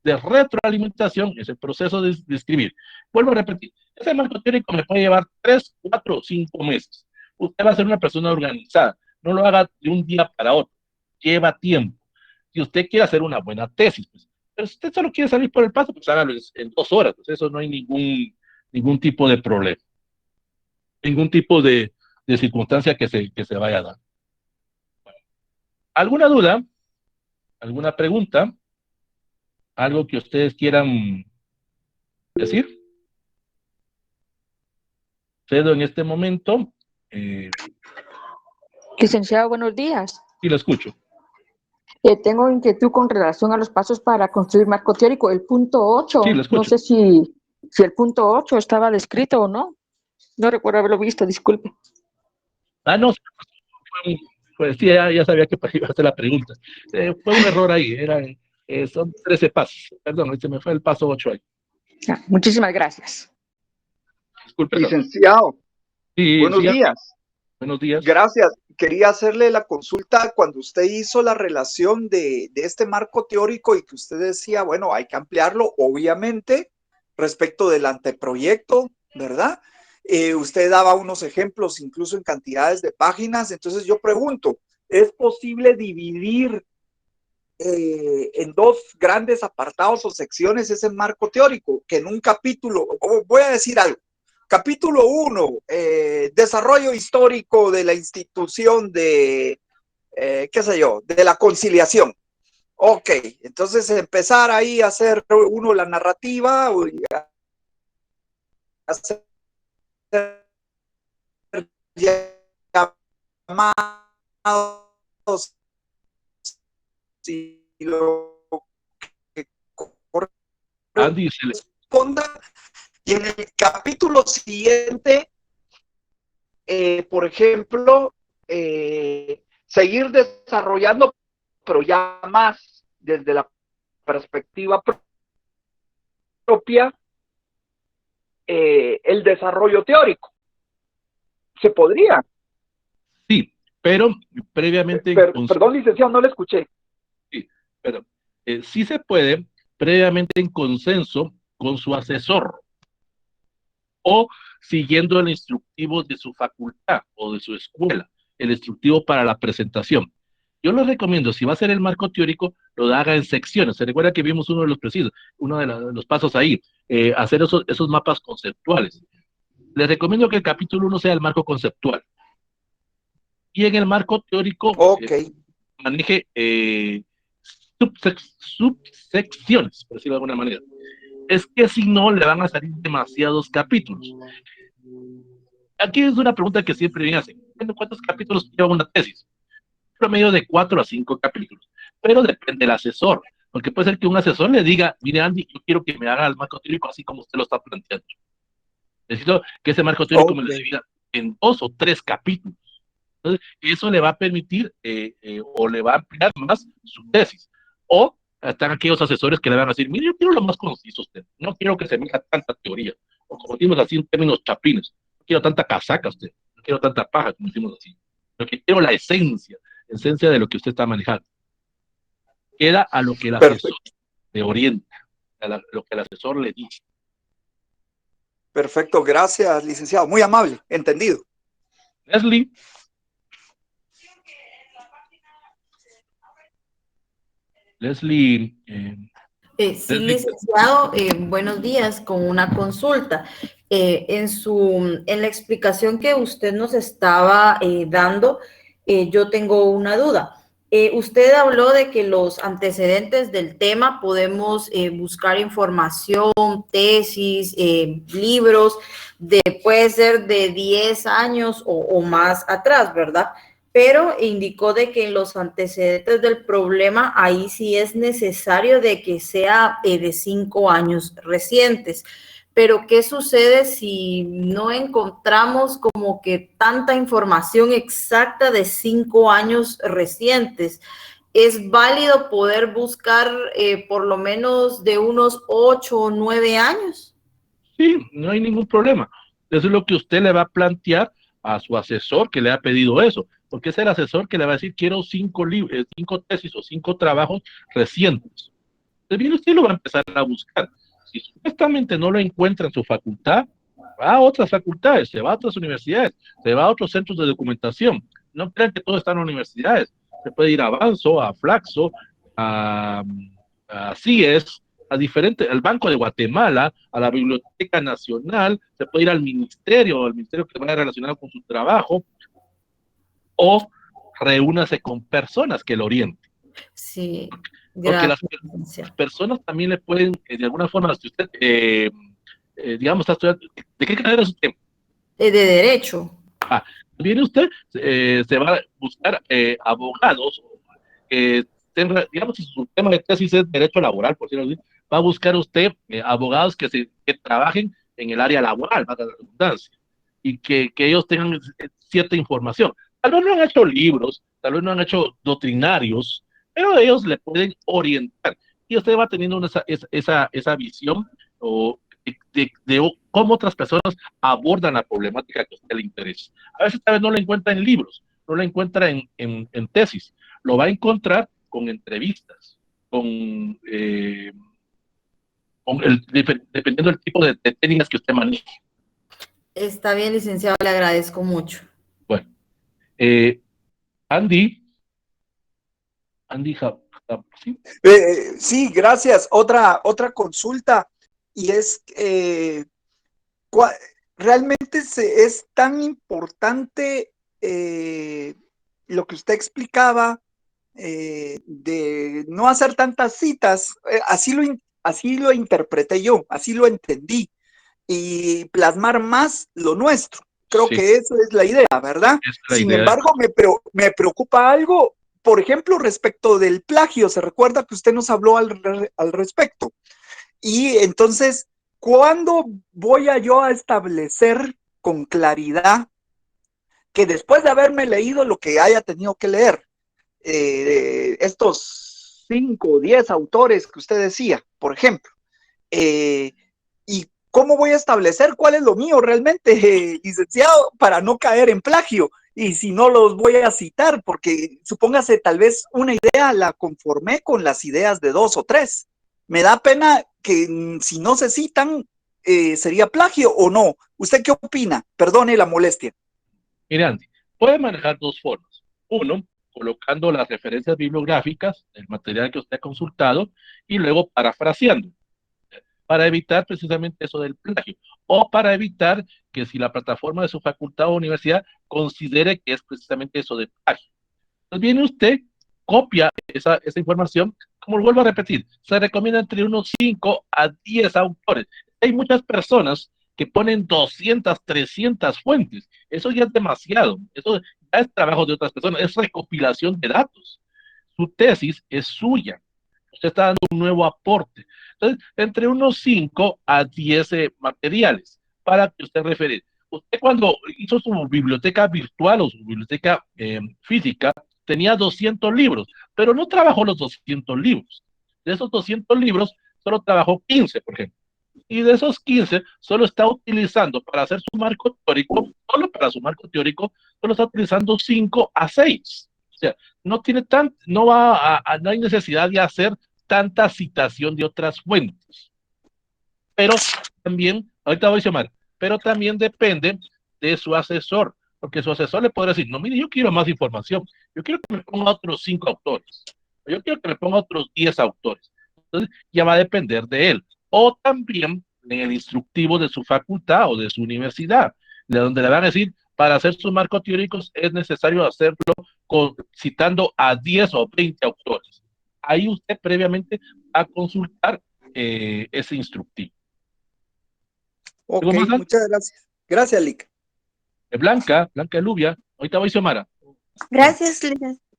retroalimentación, ese proceso de escribir. Vuelvo a repetir, ese marco teórico me puede llevar 3, 4, 5 meses. Usted va a ser una persona organizada, no lo haga de un día para otro, lleva tiempo. Si usted quiere hacer una buena tesis, pues, pero si usted solo quiere salir por el paso, pues hágalo en 2 horas, pues eso no hay ningún tipo de problema, ningún tipo de circunstancia que se vaya a dar. ¿Alguna duda? ¿Alguna pregunta? ¿Algo que ustedes quieran decir? Cedo en este momento. Licenciado, buenos días. Sí, lo escucho. Tengo inquietud con relación a los pasos para construir marco teórico. El punto 8, Sí, lo no escucho. sé si el punto 8 estaba descrito o no. No recuerdo haberlo visto, disculpe. No, pues sí, ya sabía que iba a hacer la pregunta. Fue un error ahí, son 13 pasos. Perdón, se me fue el paso 8 ahí. Muchísimas gracias. Disculpe. Licenciado, Sí, Buenos sí, días. buenos días. Gracias. Quería hacerle la consulta cuando usted hizo la relación de este marco teórico y que usted decía, bueno, hay que ampliarlo, obviamente, respecto del anteproyecto, ¿verdad? Usted daba unos ejemplos, incluso en cantidades de páginas. Entonces yo pregunto, ¿es posible dividir en dos grandes apartados o secciones ese marco teórico? Que en un capítulo, voy a decir algo, capítulo 1, desarrollo histórico de la institución de, qué sé yo, de la conciliación. Ok, entonces empezar ahí a hacer uno la narrativa, hacer llamados y lo que Andy, corresponda. Y en el capítulo siguiente, por ejemplo, seguir desarrollando, pero ya más desde la perspectiva propia, el desarrollo teórico. ¿Se podría? sí, pero previamente Perdón, licenciado, no le escuché. sí, pero sí se puede previamente en consenso con su asesor o siguiendo el instructivo de su facultad o de su escuela, el instructivo para la presentación. Yo les recomiendo, si va a ser el marco teórico, lo haga en secciones. Se recuerda que vimos uno de los precisos, uno de los pasos ahí, hacer esos mapas conceptuales. Les recomiendo que el capítulo 1 sea el marco conceptual. Y en el marco teórico maneje subsecciones, por decirlo de alguna manera. Es que si no, le van a salir demasiados capítulos. Aquí es una pregunta que siempre me hacen. ¿Cuántos capítulos lleva una tesis? Promedio de 4 a 5 capítulos. Pero depende del asesor. Porque puede ser que un asesor le diga, mire Andy, yo quiero que me haga el marco teórico así como usted lo está planteando. Necesito que ese marco teórico me lo divida en 2 o 3 capítulos. Entonces, eso le va a permitir o le va a ampliar más su tesis. O están aquellos asesores que le van a decir, mire, yo quiero lo más conciso usted, no quiero que se meta tanta teoría, o como decimos así en términos chapines, no quiero tanta casaca usted, no quiero tanta paja, como decimos así, lo que quiero la esencia de lo que usted está manejando. Queda a lo que el asesor le orienta, lo que el asesor le dice. Perfecto, gracias, licenciado, muy amable, entendido. Leslie. Leslie. Sí, licenciado, buenos días, con una consulta. En la explicación que usted nos estaba dando, yo tengo una duda. Usted habló de que los antecedentes del tema podemos buscar información, tesis, libros, puede ser de 10 años o más atrás, ¿verdad? Pero indicó de que en los antecedentes del problema ahí sí es necesario de que sea de 5 años recientes. Pero ¿qué sucede si no encontramos como que tanta información exacta de 5 años recientes? ¿Es válido poder buscar por lo menos de unos 8 o 9 años? Sí, no hay ningún problema. Eso es lo que usted le va a plantear a su asesor que le ha pedido eso, porque es el asesor que le va a decir, quiero 5 tesis o 5 trabajos recientes. Entonces, bien, usted lo va a empezar a buscar. Si supuestamente no lo encuentra en su facultad, va a otras facultades, se va a otras universidades, se va a otros centros de documentación. No crean que todo está en universidades. Se puede ir a Avanzo, a Flaxo, a, a CIES, al Banco de Guatemala, a la Biblioteca Nacional, se puede ir al ministerio que vaya relacionado con su trabajo, o reúnase con personas que lo orienten. Sí, Porque gracias. las personas también le pueden, de alguna forma, si usted, digamos, está estudiando, ¿de qué carrera es usted? De derecho. Viene usted, se va a buscar abogados que digamos, si su tema de tesis es derecho laboral, por decirlo así, va a buscar usted abogados que trabajen en el área laboral, para la redundancia, y que ellos tengan cierta información. Tal vez no han hecho libros, tal vez no han hecho doctrinarios, pero ellos le pueden orientar y usted va teniendo esa visión o de cómo otras personas abordan la problemática que a usted le interesa. A veces tal vez no lo encuentra en libros, no lo encuentra en tesis, lo va a encontrar con entrevistas, dependiendo del tipo de técnicas que usted maneje. Está bien, licenciado, le agradezco mucho. Bueno, eh, Andy, ¿sí? Sí, gracias. Otra consulta, y es, ¿realmente es tan importante lo que usted explicaba de no hacer tantas citas? Así lo interpreté yo, así lo entendí, y plasmar más lo nuestro. Creo Sí, que esa es la idea, ¿verdad? es la Sin idea. embargo, me preocupa algo, por ejemplo, respecto del plagio. Se recuerda que usted nos habló al respecto. Y entonces, ¿cuándo voy yo a establecer con claridad que después de haberme leído lo que haya tenido que leer, estos 5 o 10 autores que usted decía, por ejemplo, y cómo voy a establecer cuál es lo mío realmente, licenciado, para no caer en plagio? Y si no los voy a citar, porque supóngase tal vez una idea la conformé con las ideas de 2 o 3. Me da pena que si no se citan, ¿sería plagio o no? ¿Usted qué opina? Perdone la molestia. Mire, Andy, puede manejar dos formas. Uno, colocando las referencias bibliográficas del material que usted ha consultado y luego parafraseando, para evitar precisamente eso del plagio, o para evitar que si la plataforma de su facultad o universidad considere que es precisamente eso de plagio. Entonces viene usted, copia esa información, como lo vuelvo a repetir, se recomienda entre unos 5 a 10 autores. Hay muchas personas que ponen 200, 300 fuentes. Eso ya es demasiado. Eso ya es trabajo de otras personas, es recopilación de datos. Su tesis es suya. Usted está dando un nuevo aporte. Entonces, entre unos 5 a 10 materiales para que usted refiere. Usted cuando hizo su biblioteca virtual o su biblioteca física, tenía 200 libros, pero no trabajó los 200 libros. De esos 200 libros, solo trabajó 15, por ejemplo. Y de esos 15, solo está utilizando para hacer su marco teórico, solo para su marco teórico, solo está utilizando 5 a 6. O sea, no hay necesidad de hacer tanta citación de otras fuentes. Pero también, ahorita voy a llamar, pero también depende de su asesor, porque su asesor le podrá decir, no, mire, yo quiero más información, yo quiero que me ponga otros 5 autores, yo quiero que me ponga otros 10 autores. Entonces, ya va a depender de él. O también en el instructivo de su facultad o de su universidad, de donde le van a decir, para hacer sus marcos teóricos es necesario hacerlo citando a 10 o 20 autores. Ahí usted previamente va a consultar ese instructivo. Ok, ¿Algo más, Dan? muchas gracias. Gracias, Lic. Blanca Elubia. Ahorita voy, Xiomara. Gracias,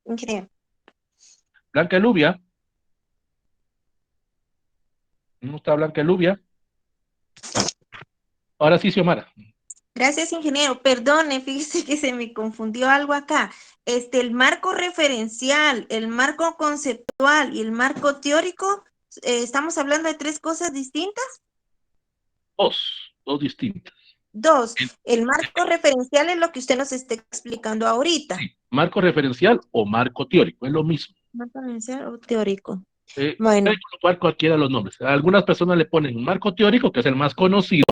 ingeniero. Blanca Elubia. ¿No está Blanca Elubia? Ahora sí, Xiomara. Gracias, ingeniero. Perdone, fíjese que se me confundió algo acá. El marco referencial, el marco conceptual y el marco teórico, ¿estamos hablando de 3 cosas distintas? Dos distintas. 2. El marco referencial es lo que usted nos está explicando ahorita. Sí, marco referencial o marco teórico, es lo mismo. ¿Marco referencial o teórico? Bueno. Bueno. Puede colocar cualquiera de los nombres. Algunas personas le ponen marco teórico, que es el más conocido,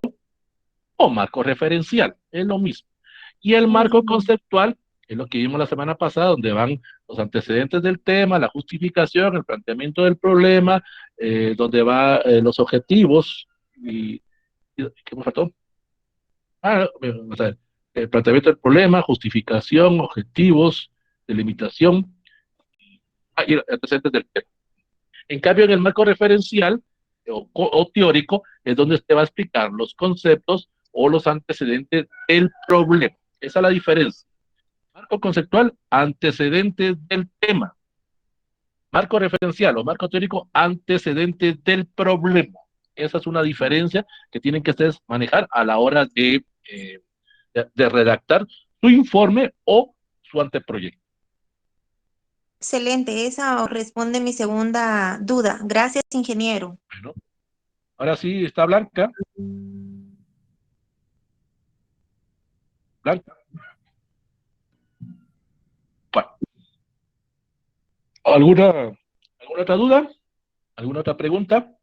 o marco referencial, es lo mismo. Y el marco conceptual es lo que vimos la semana pasada, donde van los antecedentes del tema, la justificación, el planteamiento del problema, donde van los objetivos y ¿qué me faltó? Vamos a ver, el planteamiento del problema, justificación, objetivos, delimitación y antecedentes del tema. En cambio, en el marco referencial o teórico es donde usted va a explicar los conceptos o los antecedentes del problema. Esa es la diferencia. Marco conceptual, antecedentes del tema. Marco referencial o marco teórico, antecedentes del problema. Esa es una diferencia que tienen que ustedes manejar a la hora de redactar su informe o su anteproyecto. Excelente, esa responde mi segunda duda. Gracias, ingeniero. Bueno, Ahora sí, está Blanca. Blanca. Bueno, ¿alguna otra duda? ¿Alguna otra pregunta?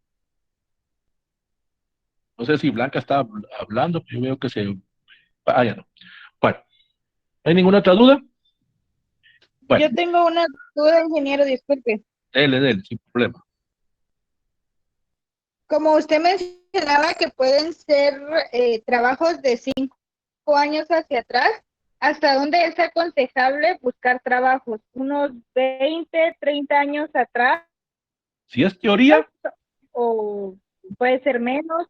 No sé si Blanca está hablando, pero yo veo que se... Ah, ya no. Bueno, ¿no hay ninguna otra duda? Bueno, Yo tengo una duda, ingeniero, disculpe. dele, sin problema. Como usted mencionaba que pueden ser trabajos de 5 años hacia atrás, ¿hasta dónde es aconsejable buscar trabajos? ¿Unos 20, 30 años atrás Si es teoría, o puede ser menos?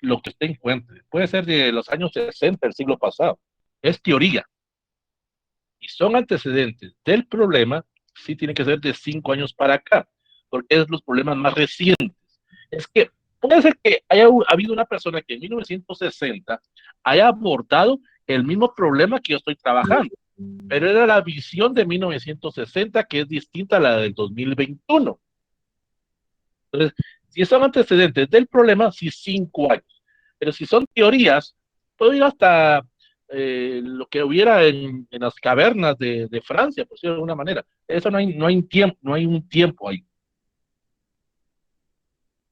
lo que usted encuentre, puede ser de los años 60 del siglo pasado, es teoría. Y son antecedentes del problema, sí tiene que ser de 5 años para acá, porque es los problemas más recientes. Es que puede ser que haya habido una persona que en 1960 haya abordado el mismo problema que yo estoy trabajando, pero era la visión de 1960 que es distinta a la del 2021. Entonces, si son antecedentes del problema, sí 5 años. Pero si son teorías, puedo ir hasta lo que hubiera en las cavernas de Francia, por decirlo de alguna manera. Eso no hay tiempo, no hay un tiempo ahí.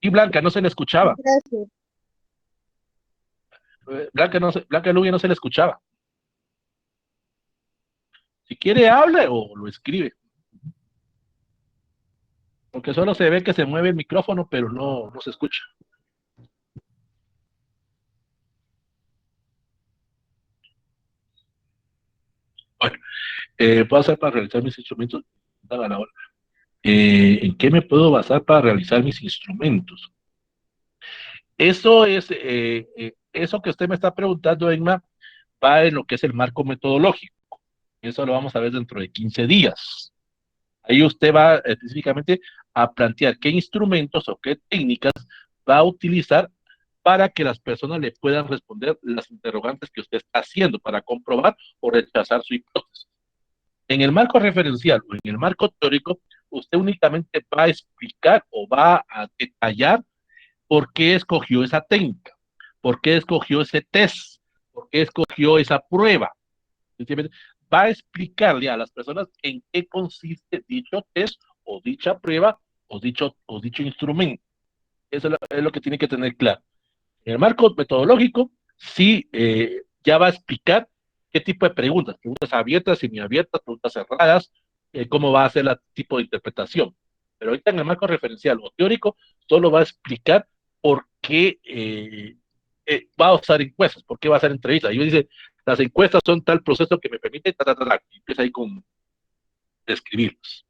Y Blanca no se le escuchaba. Gracias. Blanca Lubia no se le escuchaba. Si quiere, hable o lo escribe. Porque solo se ve que se mueve el micrófono, pero no se escucha. Bueno, puedo hacer para realizar mis instrumentos. Dale a la hora. ¿En qué me puedo basar para realizar mis instrumentos? Eso que usted me está preguntando, Emma, va en lo que es el marco metodológico. Eso lo vamos a ver dentro de 15 días. Ahí usted va específicamente a plantear qué instrumentos o qué técnicas va a utilizar para que las personas le puedan responder las interrogantes que usted está haciendo para comprobar o rechazar su hipótesis. En el marco referencial o en el marco teórico, usted únicamente va a explicar o va a detallar por qué escogió esa técnica, por qué escogió ese test, por qué escogió esa prueba. Va a explicarle a las personas en qué consiste dicho test o dicha prueba o dicho instrumento. Eso es lo que tiene que tener claro. En el marco metodológico, sí, ya va a explicar qué tipo de preguntas abiertas, semiabiertas, preguntas cerradas, cómo va a ser el tipo de interpretación. Pero ahorita en el marco referencial o teórico, solo va a explicar por qué va a usar encuestas, por qué va a hacer entrevistas. Y yo dice, las encuestas son tal proceso que me permite, y empieza ahí con describirlos.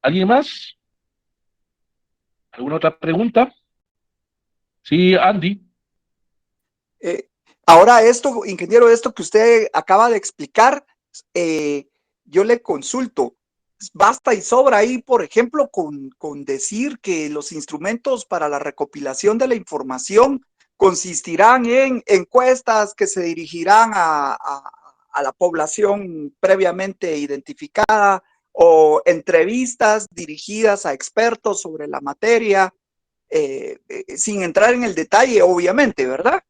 ¿Alguien más? ¿Alguna otra pregunta? Sí, Andy. Ahora esto, ingeniero, esto que usted acaba de explicar, yo le consulto. Basta y sobra ahí, por ejemplo, con decir que los instrumentos para la recopilación de la información consistirán en encuestas que se dirigirán a la población previamente identificada o entrevistas dirigidas a expertos sobre la materia, sin entrar en el detalle, obviamente, ¿verdad?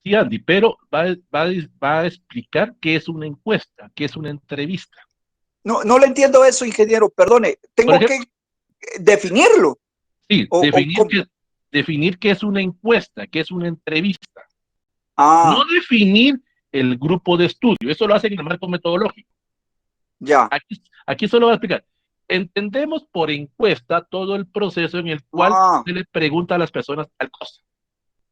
Sí, Andy, pero va a explicar qué es una encuesta, qué es una entrevista. No le entiendo eso, ingeniero, perdone, Por tengo ejemplo, que definirlo. sí, O, definir qué es una encuesta, qué es una entrevista. No ah, definir el grupo de estudio, eso lo hacen en el marco metodológico. ya. Aquí solo va a explicar. Entendemos por encuesta todo el proceso en el cual Ah, se le pregunta a las personas tal cosa.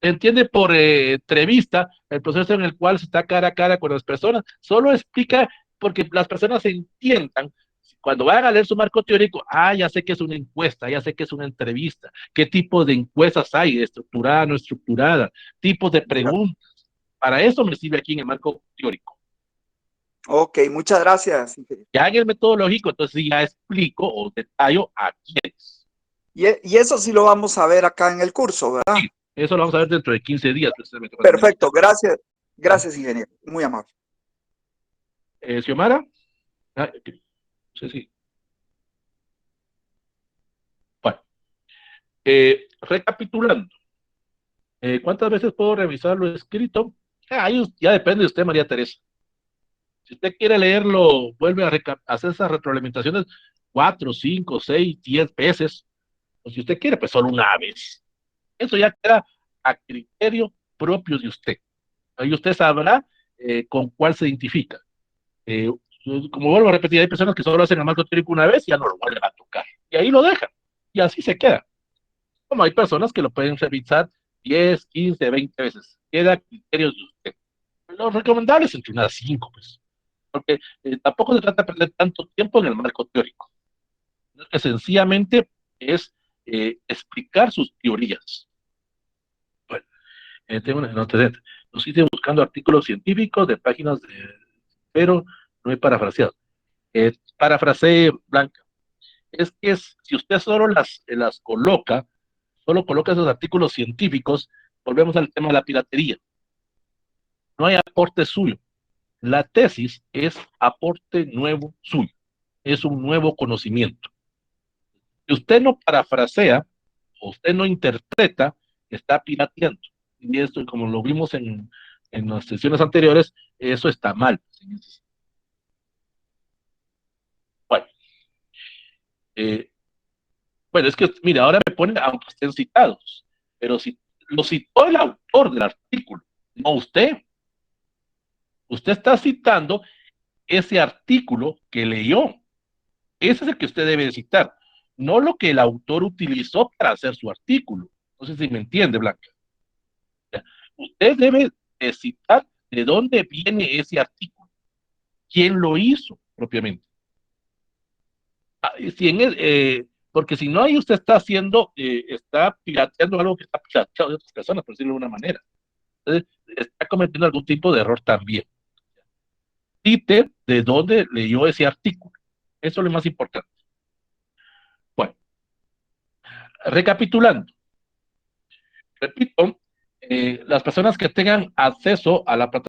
Se entiende por entrevista el proceso en el cual se está cara a cara con las personas. Solo explica porque las personas se entiendan. Cuando vayan a leer su marco teórico, ya sé que es una encuesta, ya sé que es una entrevista, qué tipo de encuestas hay, estructurada, no estructurada, tipos de ya. preguntas. Para eso me sirve aquí en el marco teórico. Ok, muchas gracias, ingeniero. Ya en el metodológico, entonces sí ya explico o detallo a quiénes. Y eso sí lo vamos a ver acá en el curso, ¿verdad? Sí, eso lo vamos a ver dentro de 15 días. Precisamente. Perfecto, gracias. Gracias, ingeniero. Muy amable. Xiomara, no sé si. Recapitulando, ¿cuántas veces puedo revisar lo escrito? Ahí ya depende de usted, María Teresa. Si usted quiere leerlo, vuelve a hacer esas retroalimentaciones 4, 5, 6, 10 veces. O si usted quiere, pues solo una vez. Eso ya queda a criterio propio de usted. Ahí usted sabrá con cuál se identifica. Eh, como vuelvo a repetir, hay personas que solo hacen el marco teórico una vez y ya no lo vuelven a tocar. Y ahí lo dejan. Y así se queda. Como hay personas que lo pueden revisar 10, 15, 20 veces. Queda a criterio de usted. Lo recomendable es entre unas 5, pues. Porque tampoco se trata de perder tanto tiempo en el marco teórico. Que sencillamente es explicar sus teorías. Bueno, tengo un antecedente. Nos hice buscando artículos científicos de páginas pero no he parafraseado. Parafraseé, Blanca. Es que si usted solo las coloca, solo coloca esos artículos científicos, volvemos al tema de la piratería. No hay aporte suyo. La tesis es aporte nuevo suyo. Es un nuevo conocimiento. Si usted no parafrasea, o usted no interpreta, está pirateando. Y esto, como lo vimos en las sesiones anteriores, eso está mal. Bueno, eh, bueno, es que, mira, ahora me ponen, aunque estén citados, pero si lo citó el autor del artículo, no usted. Usted está citando ese artículo que leyó. Ese es el que usted debe citar, no lo que el autor utilizó para hacer su artículo. No sé si me entiende, Blanca. Usted debe citar de dónde viene ese artículo, quién lo hizo propiamente. Porque si no, ahí usted está está pirateando algo que está pirateado de otras personas, por decirlo de una manera. Entonces, está cometiendo algún tipo de error también. Cite de dónde leyó ese artículo. Eso es lo más importante. Bueno, recapitulando. Repito, las personas que tengan acceso a la plataforma